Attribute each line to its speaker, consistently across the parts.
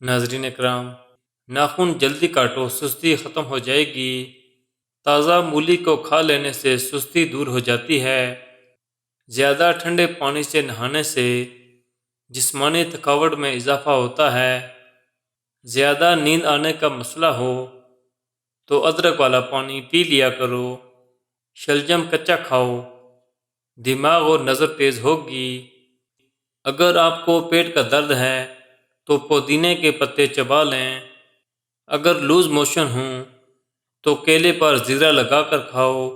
Speaker 1: ناظرین اکرام، ناخن جلدی کاٹو، سستی ختم ہو جائے گی۔ تازہ مولی کو کھا لینے سے سستی دور ہو جاتی ہے۔ زیادہ ٹھنڈے پانی سے نہانے سے جسمانی تھکاوٹ میں اضافہ ہوتا ہے۔ زیادہ نیند آنے کا مسئلہ ہو تو ادرک والا پانی پی لیا کرو۔ شلجم کچا کھاؤ، دماغ اور نظر تیز ہوگی۔ اگر آپ کو پیٹ کا درد ہے تو پودینے کے پتے چبا لیں۔ اگر لوز موشن ہوں تو کیلے پر زیرہ لگا کر کھاؤ۔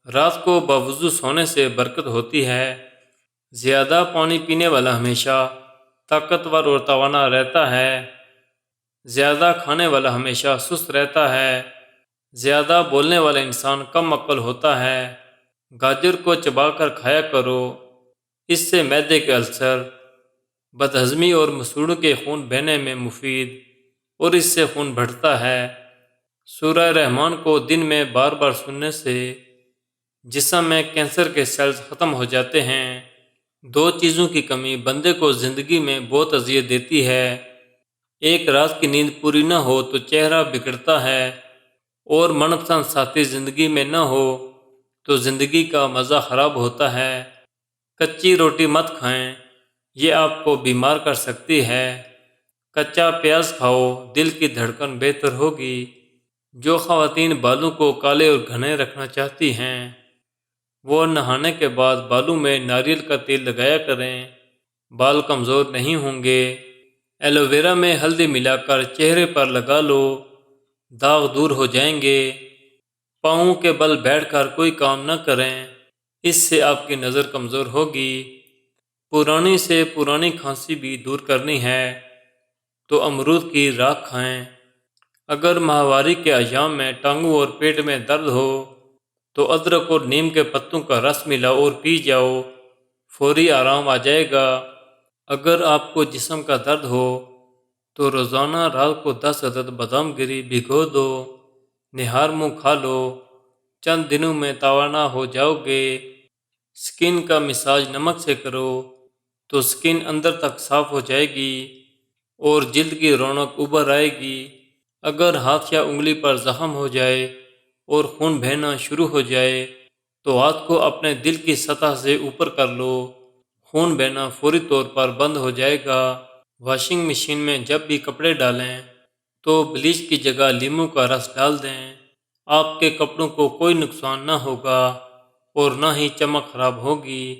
Speaker 1: رات کو باوضو سونے سے برکت ہوتی ہے۔ زیادہ پانی پینے والا ہمیشہ طاقتور اور توانا رہتا ہے۔ زیادہ کھانے والا ہمیشہ سست رہتا ہے۔ زیادہ بولنے والا انسان کم عقل ہوتا ہے۔ گاجر کو چبا کر کھایا کرو، اس سے معدے کے السر، بد ہضمی اور مسوڑوں کے خون بہنے میں مفید اور اس سے خون بڑھتا ہے۔ سورہ رحمان کو دن میں بار بار سننے سے جسم میں کینسر کے سیلز ختم ہو جاتے ہیں۔ دو چیزوں کی کمی بندے کو زندگی میں بہت اذیت دیتی ہے۔ ایک رات کی نیند پوری نہ ہو تو چہرہ بگڑتا ہے، اور من پسند ساتھی زندگی میں نہ ہو تو زندگی کا مزہ خراب ہوتا ہے۔ کچی روٹی مت کھائیں، یہ آپ کو بیمار کر سکتی ہے۔ کچا پیاز کھاؤ، دل کی دھڑکن بہتر ہوگی۔ جو خواتین بالوں کو کالے اور گھنے رکھنا چاہتی ہیں وہ نہانے کے بعد بالوں میں ناریل کا تیل لگایا کریں، بال کمزور نہیں ہوں گے۔ ایلو ویرا میں ہلدی ملا کر چہرے پر لگا لو، داغ دور ہو جائیں گے۔ پاؤں کے بل بیٹھ کر کوئی کام نہ کریں، اس سے آپ کی نظر کمزور ہوگی۔ پرانی سے پرانی کھانسی بھی دور کرنی ہے تو امرود کی راکھ کھائیں۔ اگر ماہواری کے ایام میں ٹانگوں اور پیٹ میں درد ہو تو ادرک اور نیم کے پتوں کا رس ملاؤ اور پی جاؤ، فوری آرام آ جائے گا۔ اگر آپ کو جسم کا درد ہو تو روزانہ رات کو 10 عدد بادام گری بھگو دو، نہار منہ کھا لو، چند دنوں میں توانا ہو جاؤ گے۔ سکن کا مساج نمک سے کرو تو سکن اندر تک صاف ہو جائے گی اور جلد کی رونق ابھر آئے گی۔ اگر ہاتھ یا انگلی پر زخم ہو جائے اور خون بہنا شروع ہو جائے تو ہاتھ کو اپنے دل کی سطح سے اوپر کر لو، خون بہنا فوری طور پر بند ہو جائے گا۔ واشنگ مشین میں جب بھی کپڑے ڈالیں تو بلیچ کی جگہ لیموں کا رس ڈال دیں، آپ کے کپڑوں کو کوئی نقصان نہ ہوگا اور نہ ہی چمک خراب ہوگی۔